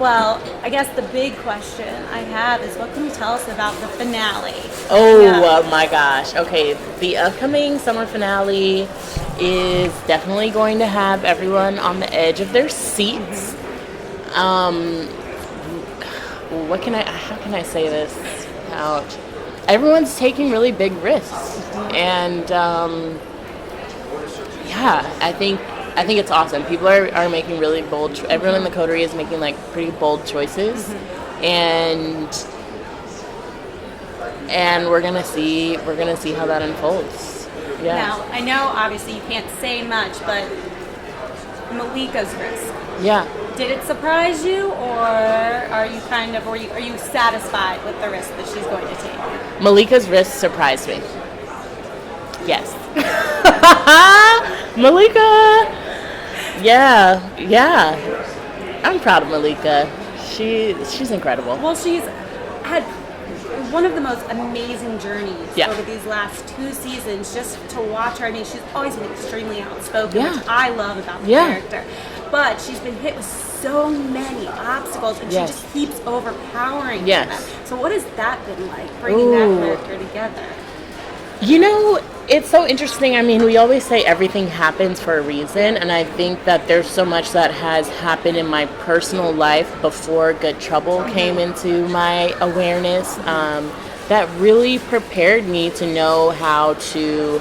Well, I guess the big question I have is what can you tell us about the finale? Oh, Yeah. my gosh. Okay, the upcoming summer finale is definitely going to have everyone on the edge of their seats. Um, how can I say this without, everyone's taking really big risks. And, yeah, I think it's awesome. People are making really bold. Everyone in the coterie is making like pretty bold choices, and we're gonna see how that unfolds. Yeah. Now, I know obviously you can't say much, but Malika's risk. Yeah. Did it surprise you, or are you satisfied with the risk that she's going to take? Malika's risk surprised me. Yes. Malika. Yeah. Yeah. I'm proud of Malika. She's incredible. Well, she's had one of the most amazing journeys Yeah. over these last 2 seasons. Just to watch her, I mean, she's always been extremely outspoken, Yeah. which I love about the Yeah. character. But she's been hit with so many obstacles, and Yes. she just keeps overpowering Yes. them. So, what has that been like, bringing that character together? You know, it's so interesting. I mean, we always say everything happens for a reason, and I think that there's so much that has happened in my personal life before Good Trouble came into my awareness, that really prepared me to know how to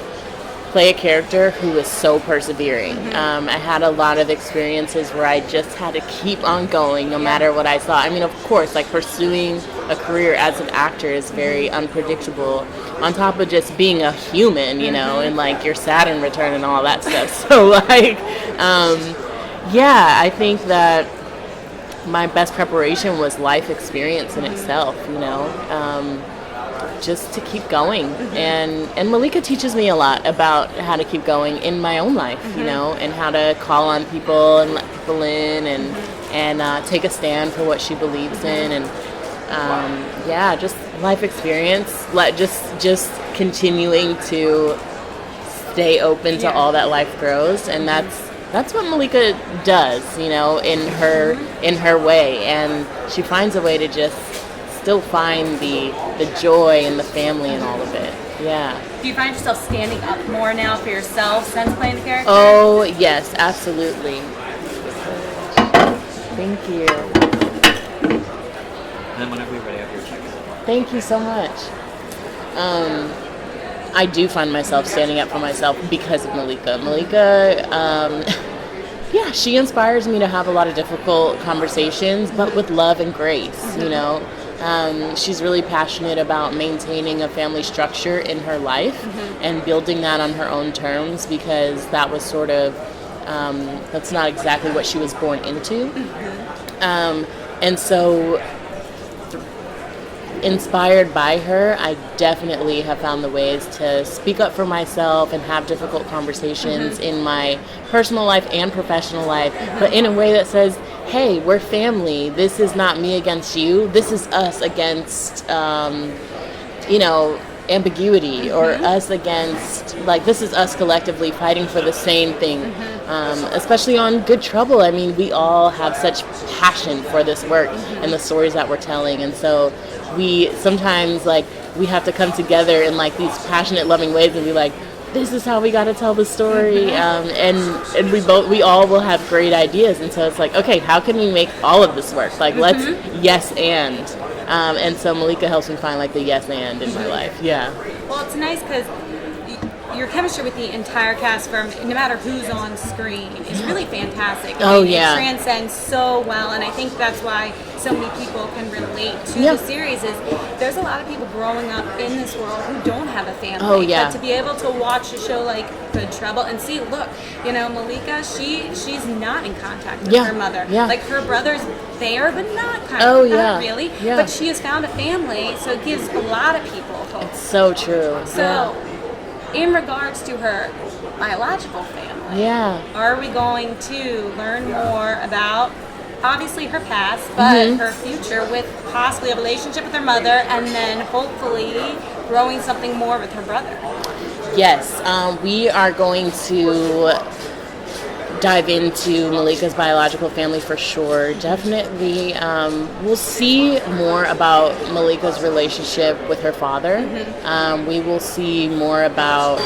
play a character who is so persevering. I had a lot of experiences where I just had to keep on going no matter what I saw. I mean, of course, like pursuing a career as an actor is very unpredictable, on top of just being a human, and like your Saturn return and all that stuff. So like, yeah, I think that my best preparation was life experience in itself, just to keep going. And Malika teaches me a lot about how to keep going in my own life, and how to call on people and let people in and take a stand for what she believes in. And yeah, just life experience, just continuing to stay open to all that life throws. And that's what Malika does, in her way. And she finds a way to just still find the joy and the family and all of it. Yeah. Do you find yourself standing up more now for yourself since playing the character? Oh, yes, absolutely. Thank you. And then whenever you're ready, after your check. Thank you so much. I do find myself standing up for myself because of Malika. Malika, yeah, she inspires me to have a lot of difficult conversations, but with love and grace, She's really passionate about maintaining a family structure in her life and building that on her own terms, because that was sort of, that's not exactly what she was born into. And so, inspired by her, I definitely have found the ways to speak up for myself and have difficult conversations in my personal life and professional life, but in a way that says, hey, we're family. This is not me against you. This is us against, ambiguity, or us against, like, this is us collectively fighting for the same thing. Especially on Good Trouble. I mean, we all have such passion for this work and the stories that we're telling. And so we sometimes, like, we have to come together in like these passionate, loving ways and be like, this is how we got to tell the story, and we all will have great ideas, and so it's like, okay, how can we make all of this work? Like, let's yes and so Malika helps me find like the yes and in my life. Yeah. Well, it's nice because your chemistry with the entire cast, from no matter who's on screen, is really fantastic. Oh, It yeah. transcends so well, and I think that's why so many people can relate to the series. Is there's a lot of people growing up in this world who don't have a family. Oh, yeah. But to be able to watch a show like Good Trouble and see, look, Malika, she's not in contact with her mother. Yeah. Like, her brother's there, but not not really. Yeah. But she has found a family, so it gives a lot of people hope. So true. So, in regards to her biological family, are we going to learn more about, obviously, her past, but her future, with possibly a relationship with her mother, and then hopefully growing something more with her brother? Yes, we are going to dive into Malika's biological family for sure. Definitely, we'll see more about Malika's relationship with her father. We will see more about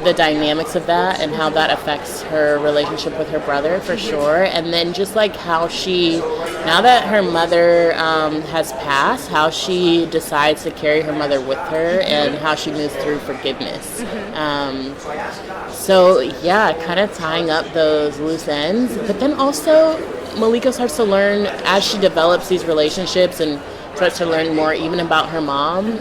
the dynamics of that and how that affects her relationship with her brother for sure. And then just like how she, now that her mother has passed, how she decides to carry her mother with her and how she moves through forgiveness. So yeah, kind of tying up those loose ends. But then also Malika starts to learn as she develops these relationships and starts to learn more even about her mom.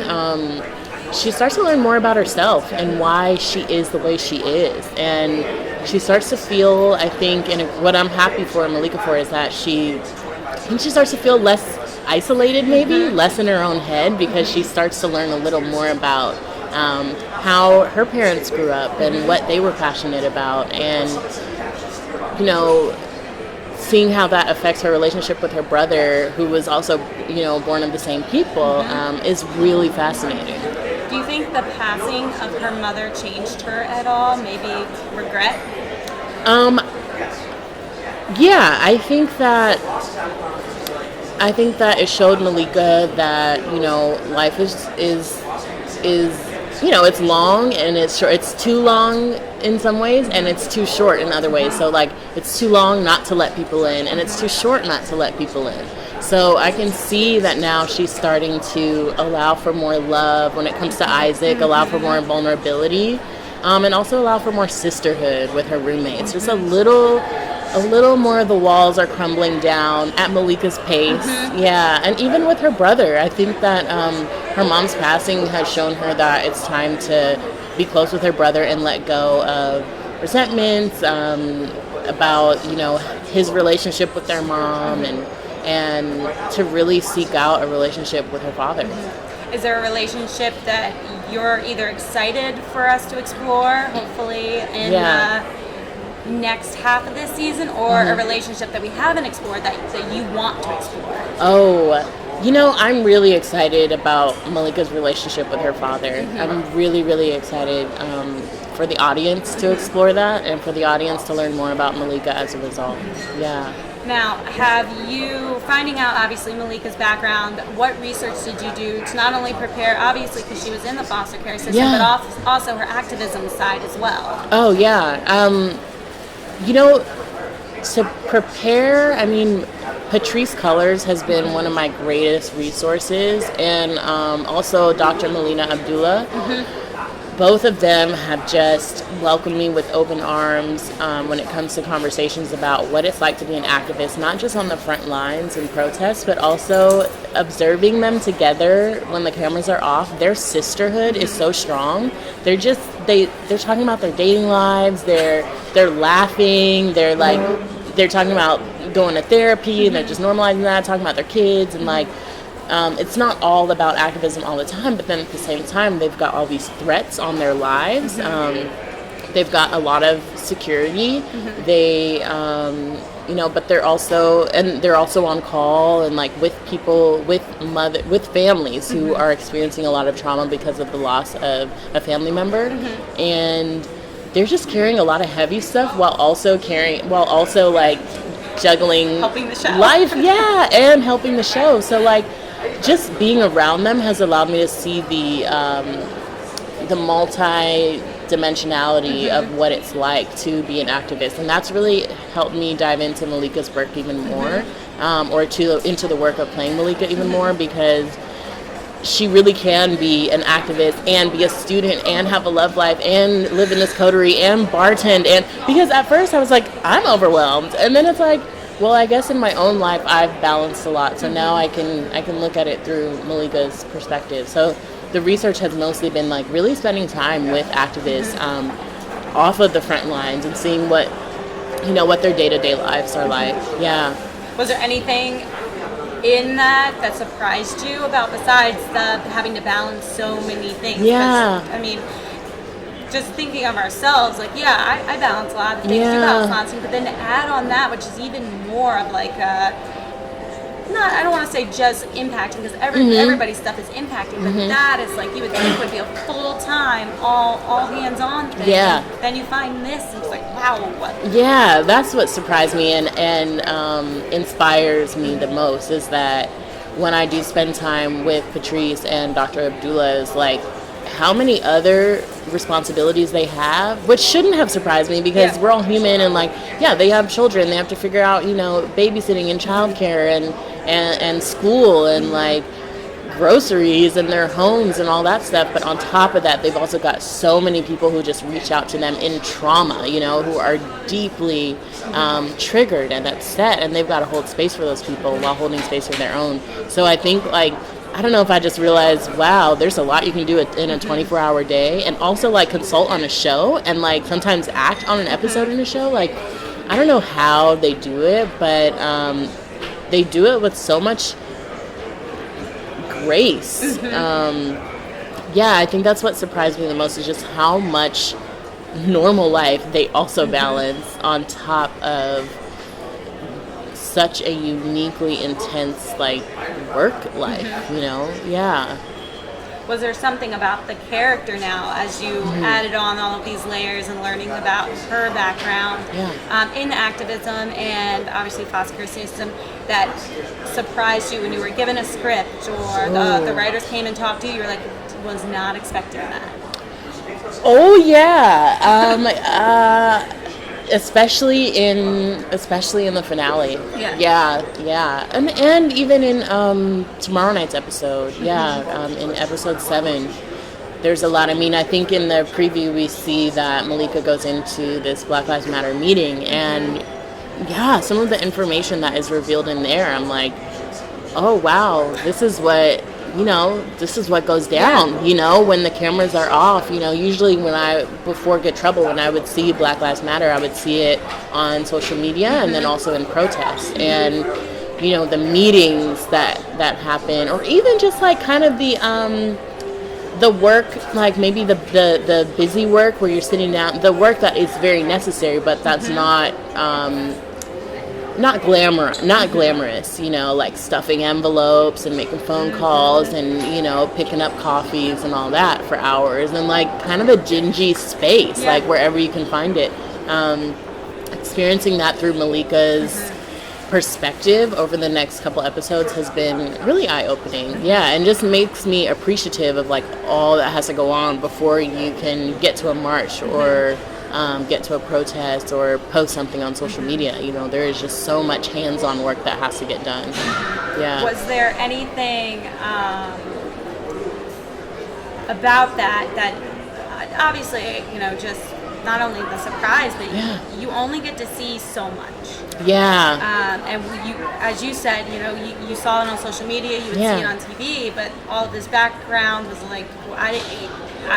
She starts to learn more about herself and why she is the way she is. And she starts to feel, I think, and what I'm happy for Malika for is that she starts to feel less isolated maybe, less in her own head, because she starts to learn a little more about how her parents grew up and what they were passionate about. And, you know, seeing how that affects her relationship with her brother, who was also, you know, born of the same people, is really fascinating. Do you think the passing of her mother changed her at all? Maybe regret? Yeah, I think that it showed Malika that, you know, life is you know, it's long and it's short. It's too long in some ways and it's too short in other ways. So like it's too long not to let people in and it's too short not to let people in. So I can see that now she's starting to allow for more love when it comes to Isaac, allow for more vulnerability, and also allow for more sisterhood with her roommates. Just a little more of the walls are crumbling down at Malika's pace. Yeah, and even with her brother, I think that her mom's passing has shown her that it's time to be close with her brother and let go of resentments about, you know, his relationship with their mom and to really seek out a relationship with her father. Is there a relationship that you're either excited for us to explore, hopefully in the next half of this season, or a relationship that we haven't explored that you want to explore? Oh, you know, I'm really excited about Malika's relationship with her father. I'm really, really excited for the audience to explore that and for the audience to learn more about Malika as a result. Yeah. Now, have you, finding out obviously Malika's background, what research did you do to not only prepare, obviously because she was in the foster care system, but also her activism side as well? Oh, yeah. You know, to prepare, I mean, Patrice Cullors has been one of my greatest resources, and also Dr. Melina Abdullah. Both of them have just welcomed me with open arms when it comes to conversations about what it's like to be an activist, not just on the front lines in protests, but also observing them together when the cameras are off. Their sisterhood is so strong. They're talking about their dating lives. They're laughing. They're talking about going to therapy, and they're just normalizing that, talking about their kids, and like. It's not all about activism all the time, but then at the same time, they've got all these threats on their lives. They've got a lot of security. They, you know, but they're also on call and like with people, with families who are experiencing a lot of trauma because of the loss of a family member, and they're just carrying a lot of heavy stuff while also like juggling helping the show. Life, and helping the show. So like. Just being around them has allowed me to see the multi-dimensionality of what it's like to be an activist, and that's really helped me dive into Malika's work even more, or into the work of playing Malika even more, because she really can be an activist and be a student and have a love life and live in this coterie and bartend, and because at first I was like, I'm overwhelmed, and then it's like, well, I guess in my own life I've balanced a lot, so now I can look at it through Malika's perspective. So the research has mostly been like really spending time with activists off of the front lines and seeing what their day-to-day lives are like. Yeah. Was there anything in that surprised you about, besides the having to balance so many things? Yeah. I mean, just thinking of ourselves, like, I balance a lot of things, do balance lots of things, but then to add on that, which is even more of like I don't want to to say just impacting, because everybody's stuff is impacting, but that is like, you would think would be a full-time, all hands-on thing. Yeah. Then you find this, and it's like, wow. Yeah, that's what surprised me and inspires me the most, is that when I do spend time with Patrice and Dr. Abdullah, is like how many other responsibilities they have, which shouldn't have surprised me, because we're all human, and like, they have children, they have to figure out, babysitting and childcare and school and like groceries and their homes and all that stuff. But on top of that, they've also got so many people who just reach out to them in trauma, who are deeply triggered and upset, and they've got to hold space for those people while holding space for their own. So I think, like, I don't know if I just realized, wow, there's a lot you can do in a 24-hour day, and also like consult on a show and like sometimes act on an episode in a show. Like, I don't know how they do it, but they do it with so much grace. I think that's what surprised me the most, is just how much normal life they also balance on top of such a uniquely intense like work life. Was there something about the character now, as you added on all of these layers and learning about her background in activism and obviously foster care system, that surprised you when you were given a script, or the writers came and talked to you, you were like, was not expecting that? Oh yeah. Especially in the finale. And even in tomorrow night's episode. In episode 7, there's a lot. I mean, I think in the preview we see that Malika goes into this Black Lives Matter meeting, and some of the information that is revealed in there, I'm like, oh wow, this is what goes down, when the cameras are off. Usually before Get Trouble, when I would see Black Lives Matter, I would see it on social media and then also in protests. And, the meetings that happen, or even just like kind of the work, like maybe the busy work where you're sitting down, the work that is very necessary, but that's not glamorous, like stuffing envelopes and making phone calls and, picking up coffees and all that for hours, and like kind of a dingy space, like wherever you can find it. Experiencing that through Malika's perspective over the next couple episodes has been really eye-opening. And just makes me appreciative of like all that has to go on before you can get to a march or get to a protest or post something on social media. There is just so much hands-on work that has to get done. Was there anything about that obviously, just not only the surprise, but you only get to see so much. And you, as you said, you saw it on social media, you would see it on TV, but all of this background was like, I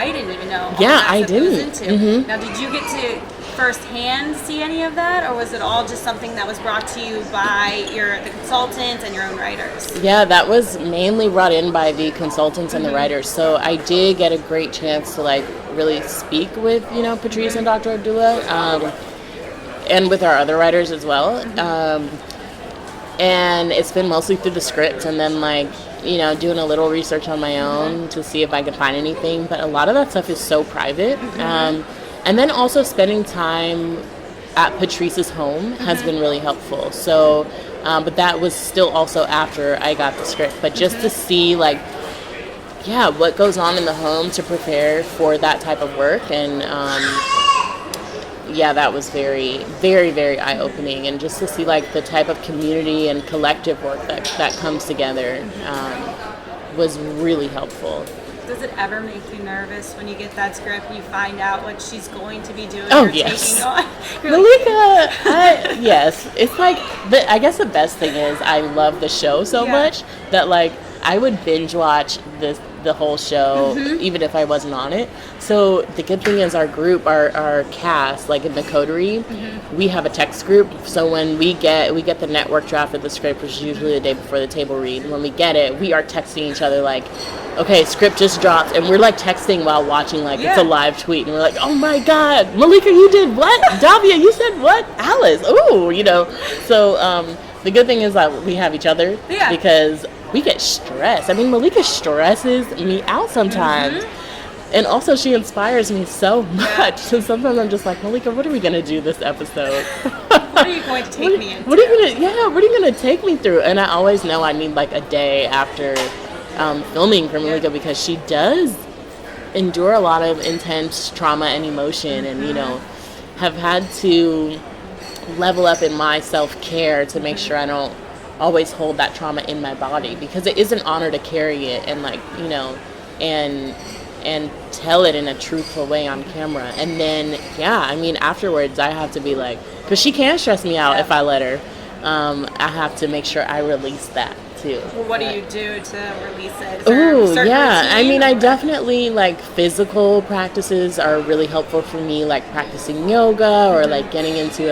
didn't even know. I didn't. Now, did you get to firsthand see any of that, or was it all just something that was brought to you by the consultants and your own writers? That was mainly brought in by the consultants and the writers. So I did get a great chance to like really speak with Patrice and Dr. Abdullah, and with our other writers as well. And it's been mostly through the script, and then like doing a little research on my own to see if I could find anything. But a lot of that stuff is so private. And then also spending time at Patrice's home has been really helpful. So, but that was still also after I got the script. But just to see like, what goes on in the home to prepare for that type of work. And that was very, very, very eye-opening. And just to see like the type of community and collective work that comes together was really helpful. Does it ever make you nervous when you get that script and you find out what she's going to be doing taking on? Malika, yes. It's like, I guess the best thing is I love the show so much that like I would binge watch the whole show even if I wasn't on it. So the good thing is our group, our cast, like in the coterie, we have a text group. So when we get the network draft of the script, which is usually the day before the table read, when we get it, we are texting each other like, okay, script just dropped, and we're like texting while watching, like it's a live tweet, and we're like, oh my god, Malika, you did what? Davia, you said what? Alice, ooh, So the good thing is that we have each other because we get stressed. I mean, Malika stresses me out sometimes. And also, she inspires me so much. So sometimes I'm just like, Malika, what are we going to do this episode? What are you going to take me into? What are you going to take me through? And I always know I need like a day after filming for Malika because she does endure a lot of intense trauma and emotion and, you know, have had to level up in my self-care to make sure I don't always hold that trauma in my body because it is an honor to carry it and like, you know, and tell it in a truthful way on camera. And then, I mean, afterwards I have to be like, because she can stress me out if I let her. I have to make sure I release that too. Well, what do you do to release it? Routine? I mean, I definitely like physical practices are really helpful for me, like practicing yoga or like getting into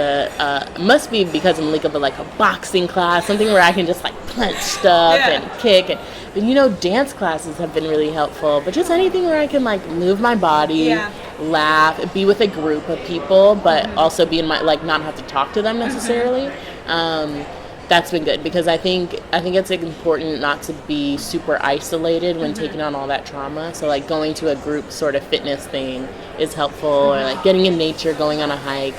must be because of Malika, but like a boxing class, something where I can just like punch stuff and kick. But you know, dance classes have been really helpful. But just anything where I can like move my body, laugh, be with a group of people, but also be in my like not have to talk to them necessarily. That's been good because I think it's important not to be super isolated when taking on all that trauma. So like going to a group sort of fitness thing is helpful, or like getting in nature, going on a hike.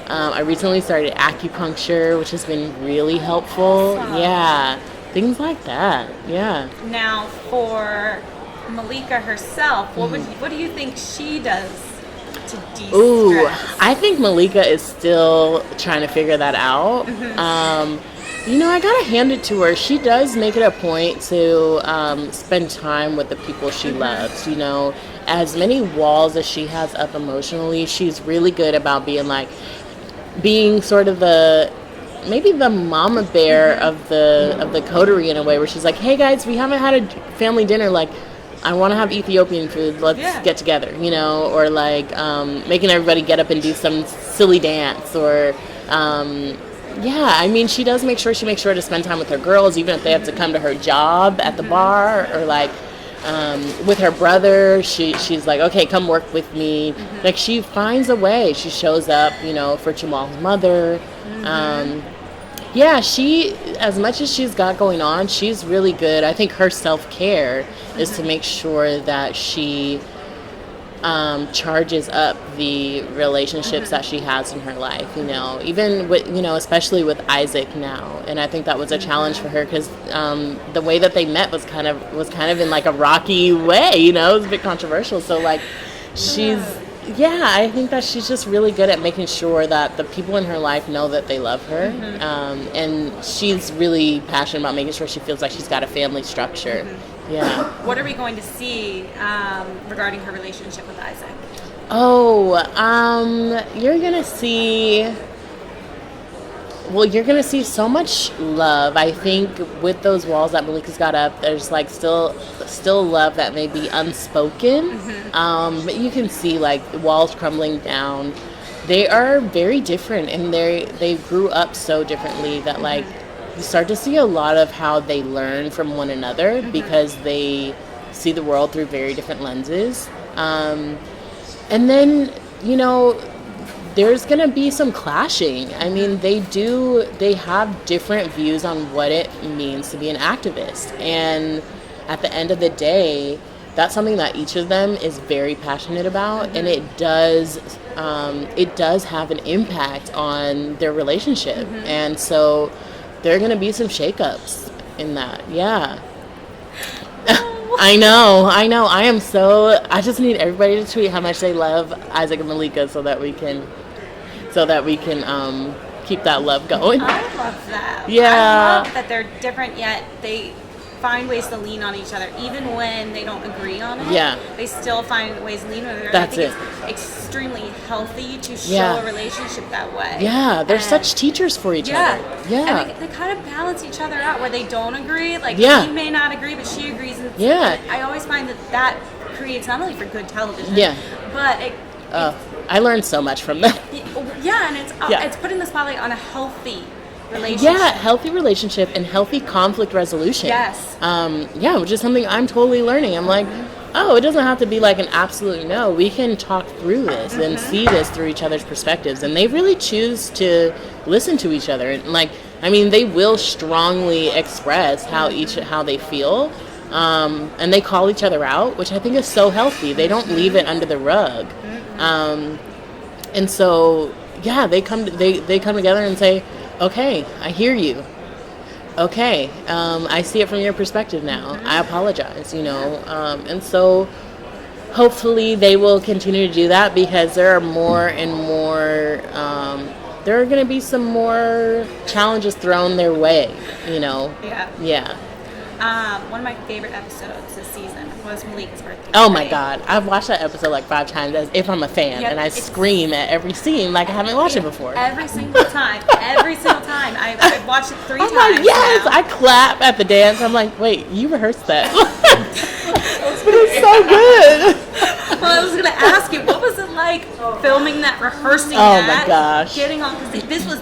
I recently started acupuncture, which has been really helpful. Awesome. Yeah, things like that. Yeah. Now for Malika herself, what do you think she does to de-stress? Ooh, I think Malika is still trying to figure that out. You know, I gotta hand it to her. She does make it a point to spend time with the people she loves. You know, as many walls as she has up emotionally, she's really good about being sort of maybe the mama bear of the coterie in a way, where she's like, hey guys, we haven't had a family dinner, like I want to have Ethiopian food, let's get together, you know, or like making everybody get up and do some silly dance, or I mean, she makes sure to spend time with her girls, even if they have to come to her job at the bar, or like with her brother, she's like, okay, come work with me. Like she finds a way. She shows up, you know, for Jamal's mother. She, as much as she's got going on, she's really good. I think her self-care is to make sure that she charges up the relationships that she has in her life, you know, even with, you know, especially with Isaac now. And I think that was a challenge for her because the way that they met was kind of in like a rocky way, you know, it was a bit controversial. So like I think that she's just really good at making sure that the people in her life know that they love her. And she's really passionate about making sure she feels like she's got a family structure. Yeah. What are we going to see regarding her relationship with Isaac? You're gonna see so much love. I think with those walls that Malika's got up, there's like still love that may be unspoken. But you can see like the walls crumbling down. They are very different, and they grew up so differently that like you start to see a lot of how they learn from one another because they see the world through very different lenses. And then, you know, there's going to be some clashing. I mean, they have different views on what it means to be an activist. And at the end of the day, that's something that each of them is very passionate about, and it does have an impact on their relationship. And so there are going to be some shakeups in that. Yeah. I know. I just need everybody to tweet how much they love Isaac and Malika so that we can keep that love going. I love that. Yeah. I love that they're different, yet they find ways to lean on each other, even when they don't agree on it. Yeah. They still find ways to lean on each other. That's I think it's extremely healthy to show a relationship that way. Yeah, they're such teachers for each other. Yeah. And they kind of balance each other out where they don't agree. Like, he may not agree, but she agrees. And I always find that creates not only for good television, but I learned so much from them. Yeah, and it's putting the spotlight on a healthy relationship. Yeah, healthy relationship and healthy conflict resolution. Yes. Which is something I'm totally learning. I'm like, it doesn't have to be like an absolute no. We can talk through this and see this through each other's perspectives. And they really choose to listen to each other. And like, I mean, they will strongly express how they feel. And they call each other out, which I think is so healthy. They don't leave it under the rug. And so, yeah, they come together and say, okay, I hear you. Okay, I see it from your perspective now. I apologize, and so hopefully they will continue to do that, because there are more and more, there are going to be some more challenges thrown their way, Yeah. One of my favorite episodes this season was Malika's birthday. Oh my God. I've watched that episode like 5 times as if I'm a fan, and I scream at every scene like I haven't watched it before. Every single time. I've watched it 3 times. Like, yes, now. I clap at the dance. I'm like, wait, you rehearsed that. But it's so good. Well, I was going to ask you, what was it like filming that, rehearsing that? Oh my gosh. Getting on, because this was,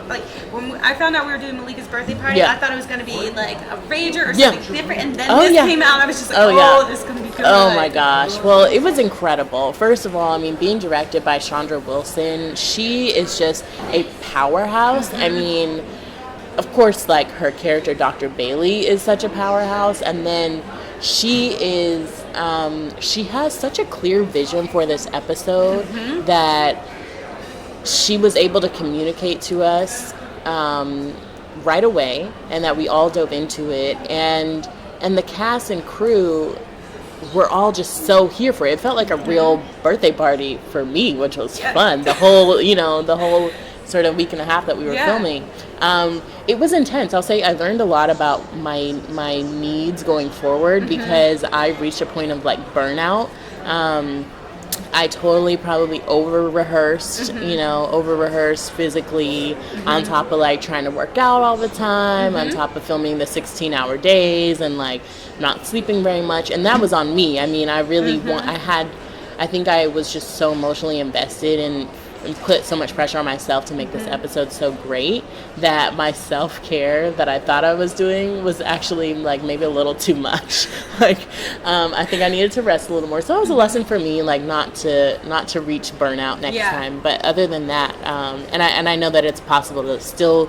like, when I found out we were doing Malika's birthday party, I thought it was going to be like a rager or something different, and then this came out, and I was just like, this is going to be good. Oh my gosh. Well, it was incredible. First of all, I mean, being directed by Chandra Wilson, she is just a powerhouse. I mean, of course, like, her character, Dr. Bailey, is such a powerhouse, and then she is, she has such a clear vision for this episode that she was able to communicate to us right away, and that we all dove into it, and the cast and crew were all just so here for it. It felt like a real birthday party for me, which was fun. The whole sort of week and a half that we were filming. It was intense. I'll say I learned a lot about my needs going forward, because I reached a point of like burnout. I totally probably over-rehearsed physically, on top of like trying to work out all the time, on top of filming the 16-hour days and like not sleeping very much. And that was on me. I mean, I really I think I was just so emotionally invested and put so much pressure on myself to make this episode so great, that my self-care that I thought I was doing was actually like maybe a little too much. Like, I think I needed to rest a little more. So it was a lesson for me, like not to reach burnout next time. But other than that, and I know that it's possible to still,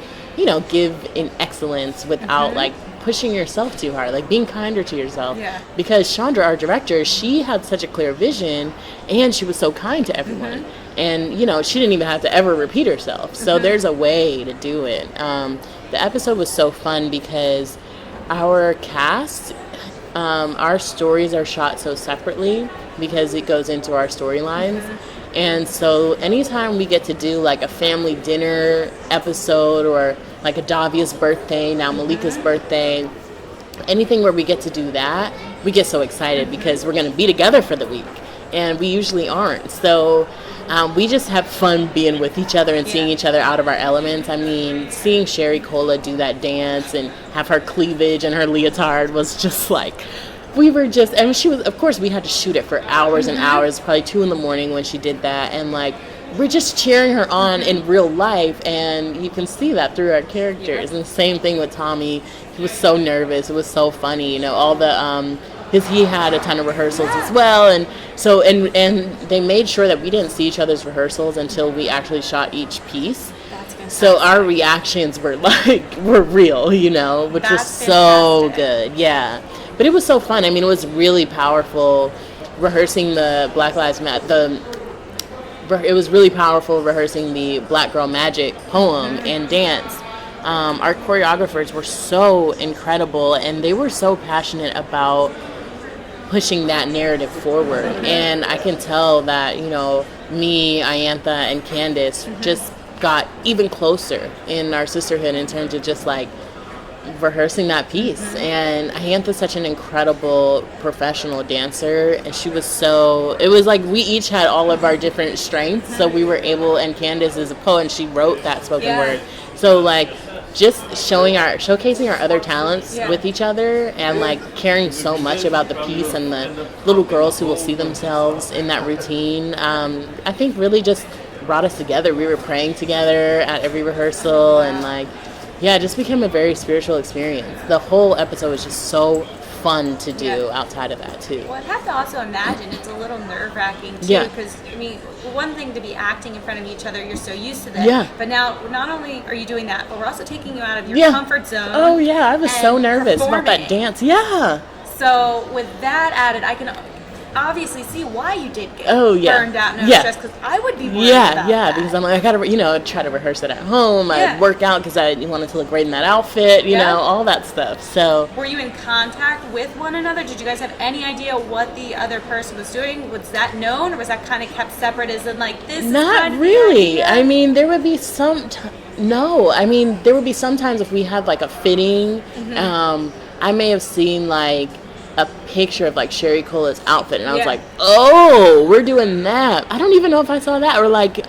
give in excellence without like pushing yourself too hard, like being kinder to yourself. Because Chandra, our director, she had such a clear vision, and she was so kind to everyone. And, she didn't even have to ever repeat herself. So there's a way to do it. The episode was so fun because our cast, our stories are shot so separately because it goes into our storylines. And so anytime we get to do like a family dinner episode, or like a Davia's birthday, now Malika's birthday, anything where we get to do that, we get so excited because we're going to be together for the week. And we usually aren't. So we just have fun being with each other and seeing each other out of our elements. I mean, seeing Sherry Cola do that dance and have her cleavage and her leotard was just like, we were just, and she was, of course, we had to shoot it for hours and hours, probably 2 a.m. when she did that. And like, we're just cheering her on in real life, and you can see that through our characters. And the same thing with Tommy. He was so nervous. It was so funny, all the, because he had a ton of rehearsals as well, and so and they made sure that we didn't see each other's rehearsals until we actually shot each piece. So our reactions were real, which was so good. Yeah, but it was so fun. I mean, it was really powerful rehearsing the Black Lives Matter. It was really powerful rehearsing the Black Girl Magic poem and dance. Our choreographers were so incredible, and they were so passionate about pushing that narrative forward. And I can tell that, me, Ayantha, and Candace just got even closer in our sisterhood in terms of just like rehearsing that piece. And Ayantha's such an incredible professional dancer, and she was it was like we each had all of our different strengths, so we were able, and Candace is a poet and she wrote that spoken word. So like just showcasing our other talents with each other, and like caring so much about the piece and the little girls who will see themselves in that routine, I think really just brought us together. We were praying together at every rehearsal, and like, it just became a very spiritual experience. The whole episode was just so fun to do outside of that too. Well, I'd have to also imagine it's a little nerve-wracking too, because I mean, one thing to be acting in front of each other, you're so used to that. But now, not only are you doing that, but we're also taking you out of your comfort zone. Oh yeah, I was so nervous about that dance. Yeah. So with that added, I can obviously see why you did get burned out and stressed, because I would be worried about that. Because I'm like, I gotta, try to rehearse it at home. I work out because I wanted to look great in that outfit, you know, all that stuff. So, were you in contact with one another? Did you guys have any idea what the other person was doing? Was that known, or was that kind of kept separate? As in, like, this? Not is really. I mean, there would be some. No, I mean, there would be sometimes if we had like a fitting. I may have seen like a picture of like Sherry Cola's outfit, and I was like, oh, we're doing that. I don't even know if I saw that, or like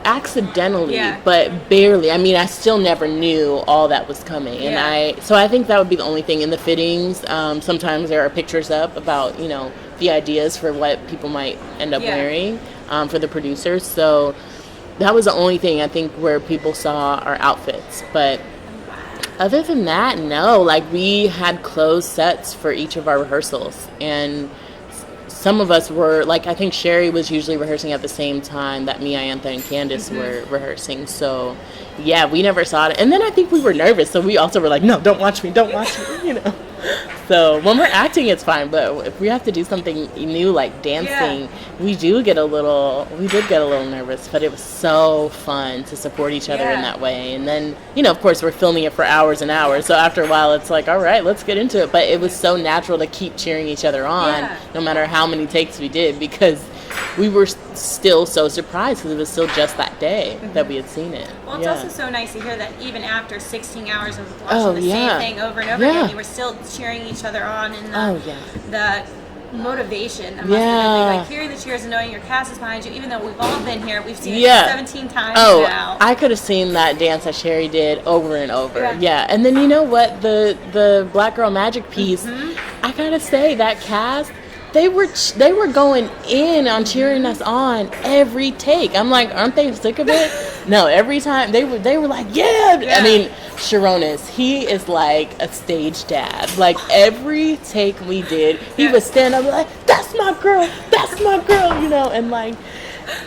accidentally, but barely. I mean, I still never knew all that was coming, and I think that would be the only thing in the fittings. Sometimes there are pictures up about the ideas for what people might end up wearing for the producers, so that was the only thing I think where people saw our outfits. But other than that, no. Like, we had closed sets for each of our rehearsals, and some of us were, like, I think Sherry was usually rehearsing at the same time that me, Iantha, and Candace were rehearsing. So, yeah, we never saw it. And then I think we were nervous, so we also were like, no, don't watch me, So when we're acting, it's fine, but if we have to do something new like dancing, we did get a little nervous, but it was so fun to support each other in that way. And then, of course, we're filming it for hours and hours, so after a while it's like, all right, let's get into it. But it was so natural to keep cheering each other on, no matter how many takes we did, because we were still so surprised because it was still just that day that we had seen it. Well, it's also so nice to hear that even after 16 hours of watching the same thing over and over again, you were still cheering each other on, and the motivation. Like, hearing the cheers and knowing your cast is behind you, even though we've all been here, we've seen it 17 times now. I could have seen that dance that Sherry did over and over. And then, you know what, the Black Girl Magic piece, I gotta say, that cast, they were going in on cheering us on every take. I'm like, aren't they sick of it? No, every time they were like, I mean, Sharonis, he is like a stage dad. Like, every take we did, he would stand up like, that's my girl, and like,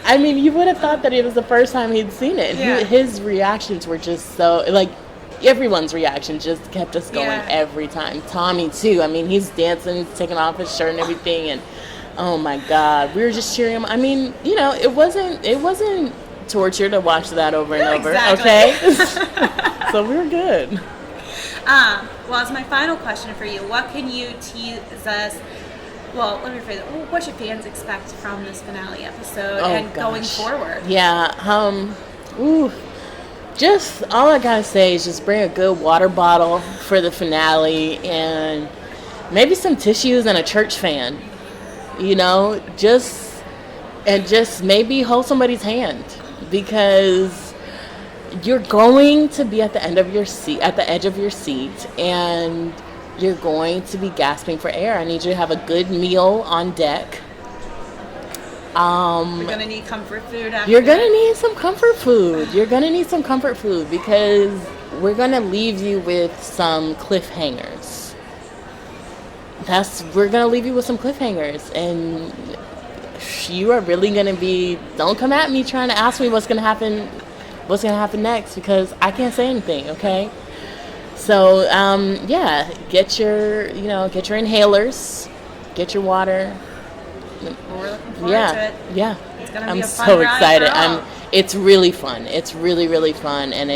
I mean, you would have thought that it was the first time he'd seen it. His reactions were just so, like, everyone's reaction just kept us going every time. Tommy too. I mean, he's dancing, he's taking off his shirt and everything, and oh my God, we were just cheering him. I mean, it wasn't torture to watch that over and over. Okay, so we were good. Well, as my final question for you, what can you tease us? Well, let me rephrase it. What should fans expect from this finale episode going forward? Just all I gotta say is just bring a good water bottle for the finale, and maybe some tissues and a church fan. Just maybe hold somebody's hand, because you're going to be at the end of your seat, at the edge of your seat, and you're going to be gasping for air. I need you to have a good meal on deck. You're gonna need comfort food after. You're gonna need some comfort food. Because we're gonna leave you with some cliffhangers. We're gonna leave you with some cliffhangers, and you are really gonna be. Don't come at me trying to ask me what's gonna happen next, because I can't say anything. Okay. So get your inhalers, get your water. We're looking forward to it. Yeah. It's gonna be I'm a fun so ride excited. for all. It's really fun. It's really, really fun, and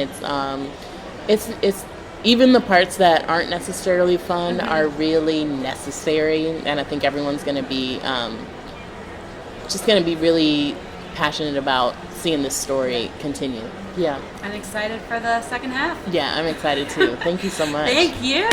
it's even the parts that aren't necessarily fun are really necessary, and I think everyone's gonna be really passionate about seeing this story continue. Yeah. I'm excited for the second half. Yeah, I'm excited too. Thank you so much. Thank you.